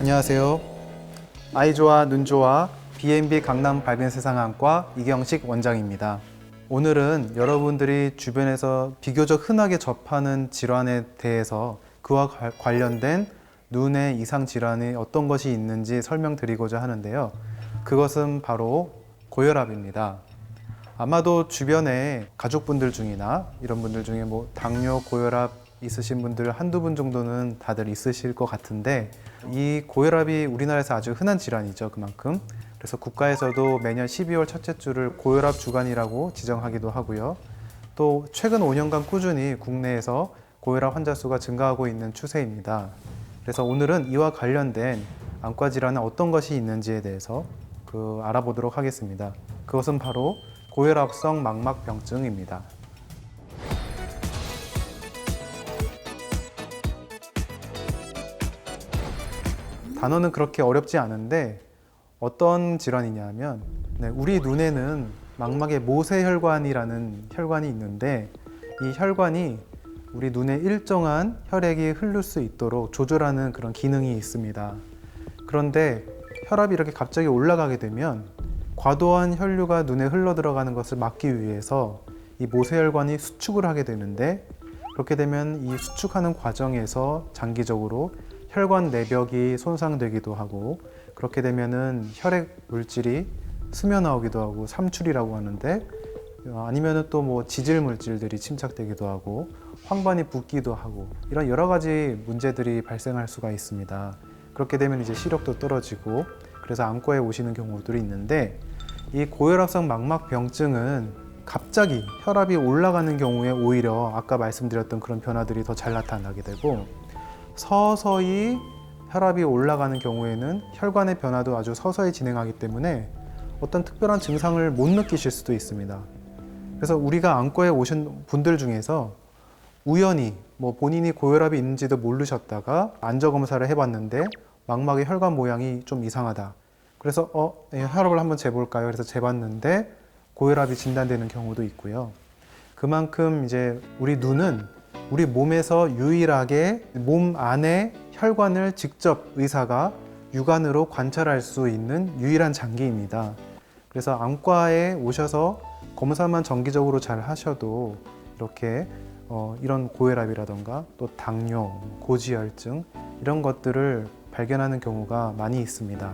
안녕하세요. 아이 좋아, 눈 좋아, B&B 강남 밝은 세상안과 이경식 원장입니다. 오늘은 여러분들이 주변에서 비교적 흔하게 접하는 질환에 대해서 그와 관련된 눈의 이상 질환이 어떤 것이 있는지 설명드리고자 하는데요. 그것은 바로 고혈압입니다. 아마도 주변에 가족분들 중이나 이런 분들 중에 당뇨, 고혈압 있으신 분들 한두 분 정도는 다들 있으실 것 같은데, 이 고혈압이 우리나라에서 아주 흔한 질환이죠. 그만큼. 그래서 국가에서도 매년 12월 첫째 주를 고혈압 주간이라고 지정하기도 하고요. 또 최근 5년간 꾸준히 국내에서 고혈압 환자 수가 증가하고 있는 추세입니다. 그래서 오늘은 이와 관련된 안과 질환은 어떤 것이 있는지에 대해서 알아보도록 하겠습니다. 그것은 바로 고혈압성 망막병증입니다. 단어는 그렇게 어렵지 않은데 어떤 질환이냐면, 우리 눈에는 망막에 모세혈관이라는 혈관이 있는데, 이 혈관이 우리 눈에 일정한 혈액이 흐를 수 있도록 조절하는 그런 기능이 있습니다. 그런데 혈압이 이렇게 갑자기 올라가게 되면 과도한 혈류가 눈에 흘러 들어가는 것을 막기 위해서 이 모세혈관이 수축을 하게 되는데, 그렇게 되면 이 수축하는 과정에서 장기적으로 혈관 내벽이 손상되기도 하고, 그렇게 되면은 혈액 물질이 스며 나오기도 하고 삼출이라고 하는데, 아니면은 또 지질 물질들이 침착되기도 하고 황반이 붓기도 하고, 이런 여러 가지 문제들이 발생할 수가 있습니다. 그렇게 되면 이제 시력도 떨어지고, 그래서 안과에 오시는 경우들이 있는데, 이 고혈압성 망막병증은 갑자기 혈압이 올라가는 경우에 오히려 아까 말씀드렸던 그런 변화들이 더 잘 나타나게 되고, 서서히 혈압이 올라가는 경우에는 혈관의 변화도 아주 서서히 진행하기 때문에 어떤 특별한 증상을 못 느끼실 수도 있습니다. 그래서 우리가 안과에 오신 분들 중에서 우연히 본인이 고혈압이 있는지도 모르셨다가 안저검사를 해봤는데 망막의 혈관 모양이 좀 이상하다. 그래서 혈압을 한번 재볼까요? 그래서 재봤는데 고혈압이 진단되는 경우도 있고요. 그만큼 이제 우리 눈은 우리 몸에서 유일하게 몸 안에 혈관을 직접 의사가 육안으로 관찰할 수 있는 유일한 장기입니다. 그래서 안과에 오셔서 검사만 정기적으로 잘 하셔도 이렇게 이런 고혈압이라던가 또 당뇨, 고지혈증 이런 것들을 발견하는 경우가 많이 있습니다.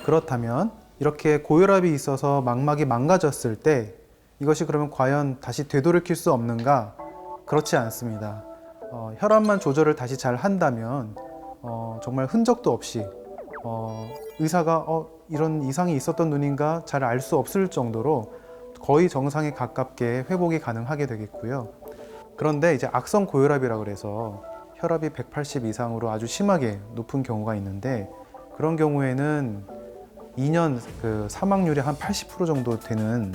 그렇다면 이렇게 고혈압이 있어서 망막이 망가졌을 때 이것이 그러면 과연 다시 되돌이킬 수 없는가? 그렇지 않습니다. 혈압만 조절을 다시 잘 한다면 정말 흔적도 없이 의사가 이런 이상이 있었던 눈인가 잘 알 수 없을 정도로 거의 정상에 가깝게 회복이 가능하게 되겠고요. 그런데 이제 악성 고혈압이라고 그래서 혈압이 180 이상으로 아주 심하게 높은 경우가 있는데, 그런 경우에는 2년 사망률이 한 80% 정도 되는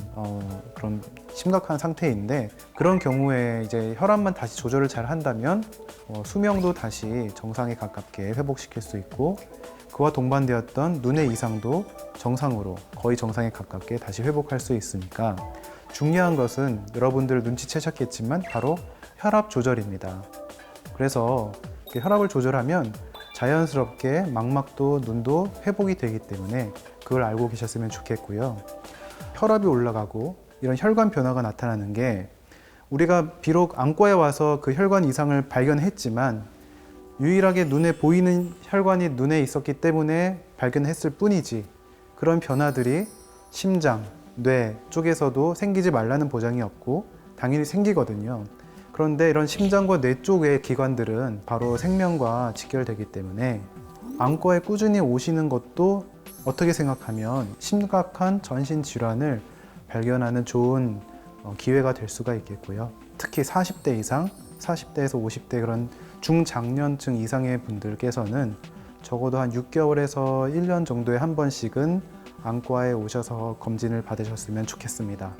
그런 심각한 상태인데, 그런 경우에 이제 혈압만 다시 조절을 잘 한다면 수명도 다시 정상에 가깝게 회복시킬 수 있고, 그와 동반되었던 눈의 이상도 정상으로 거의 정상에 가깝게 다시 회복할 수 있으니까, 중요한 것은 여러분들 눈치채셨겠지만 바로 혈압 조절입니다. 그래서 혈압을 조절하면 자연스럽게 망막도 눈도 회복이 되기 때문에 그걸 알고 계셨으면 좋겠고요. 혈압이 올라가고 이런 혈관 변화가 나타나는 게, 우리가 비록 안과에 와서 그 혈관 이상을 발견했지만 유일하게 눈에 보이는 혈관이 눈에 있었기 때문에 발견했을 뿐이지, 그런 변화들이 심장, 뇌 쪽에서도 생기지 말라는 보장이 없고 당연히 생기거든요. 그런데 이런 심장과 뇌 쪽의 기관들은 바로 생명과 직결되기 때문에 안과에 꾸준히 오시는 것도 어떻게 생각하면 심각한 전신 질환을 발견하는 좋은 기회가 될 수가 있겠고요. 특히 40대 이상, 40대에서 50대 그런 중장년층 이상의 분들께서는 적어도 한 6개월에서 1년 정도에 한 번씩은 안과에 오셔서 검진을 받으셨으면 좋겠습니다.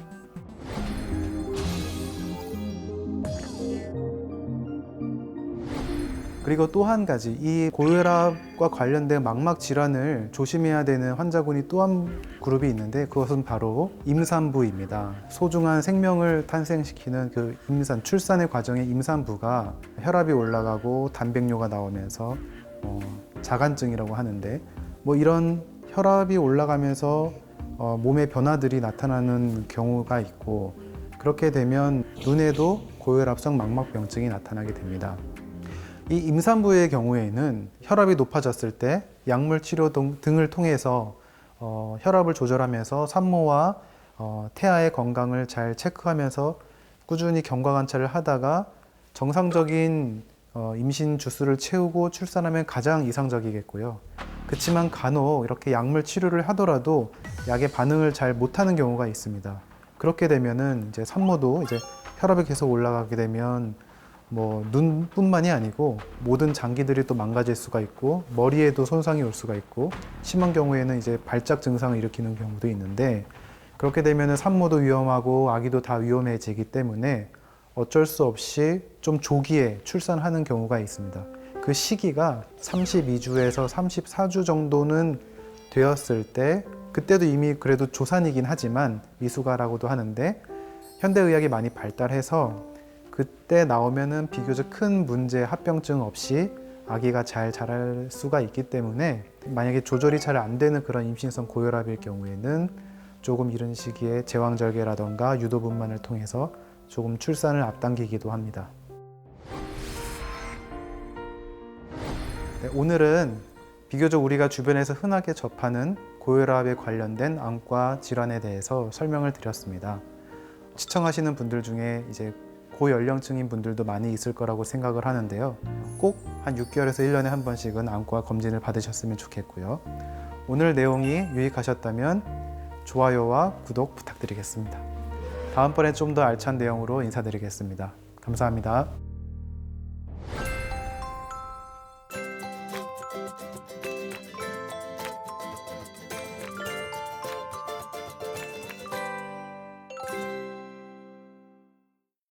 그리고 또 한 가지, 이 고혈압과 관련된 망막 질환을 조심해야 되는 환자군이 또 한 그룹이 있는데, 그것은 바로 임산부입니다. 소중한 생명을 탄생시키는 그 임산, 출산의 과정의 임산부가 혈압이 올라가고 단백뇨가 나오면서 자간증이라고 하는데, 뭐 이런 혈압이 올라가면서 몸의 변화들이 나타나는 경우가 있고, 그렇게 되면 눈에도 고혈압성 망막병증이 나타나게 됩니다. 이 임산부의 경우에는 혈압이 높아졌을 때 약물 치료 등을 통해서 혈압을 조절하면서 산모와 태아의 건강을 잘 체크하면서 꾸준히 경과 관찰을 하다가 정상적인 임신 주수를 채우고 출산하면 가장 이상적이겠고요. 그렇지만 간혹 이렇게 약물 치료를 하더라도 약의 반응을 잘 못하는 경우가 있습니다. 그렇게 되면은 이제 산모도 이제 혈압이 계속 올라가게 되면 뭐 눈뿐만이 아니고 모든 장기들이 또 망가질 수가 있고, 머리에도 손상이 올 수가 있고, 심한 경우에는 이제 발작 증상을 일으키는 경우도 있는데, 그렇게 되면은 산모도 위험하고 아기도 다 위험해지기 때문에 어쩔 수 없이 좀 조기에 출산하는 경우가 있습니다. 그 시기가 32주에서 34주 정도는 되었을 때, 그때도 이미 그래도 조산이긴 하지만 미숙아라고도 하는데, 현대의학이 많이 발달해서 그때 나오면은 비교적 큰 문제, 합병증 없이 아기가 잘 자랄 수가 있기 때문에, 만약에 조절이 잘 안 되는 그런 임신성 고혈압일 경우에는 조금 이른 시기에 제왕절개라던가 유도분만을 통해서 조금 출산을 앞당기기도 합니다. 네, 오늘은 비교적 우리가 주변에서 흔하게 접하는 고혈압에 관련된 안과 질환에 대해서 설명을 드렸습니다. 시청하시는 분들 중에 이제 고연령층인 분들도 많이 있을 거라고 생각을 하는데요. 꼭 한 6개월에서 1년에 한 번씩은 안과 검진을 받으셨으면 좋겠고요. 오늘 내용이 유익하셨다면 좋아요와 구독 부탁드리겠습니다. 다음번에 좀 더 알찬 내용으로 인사드리겠습니다. 감사합니다.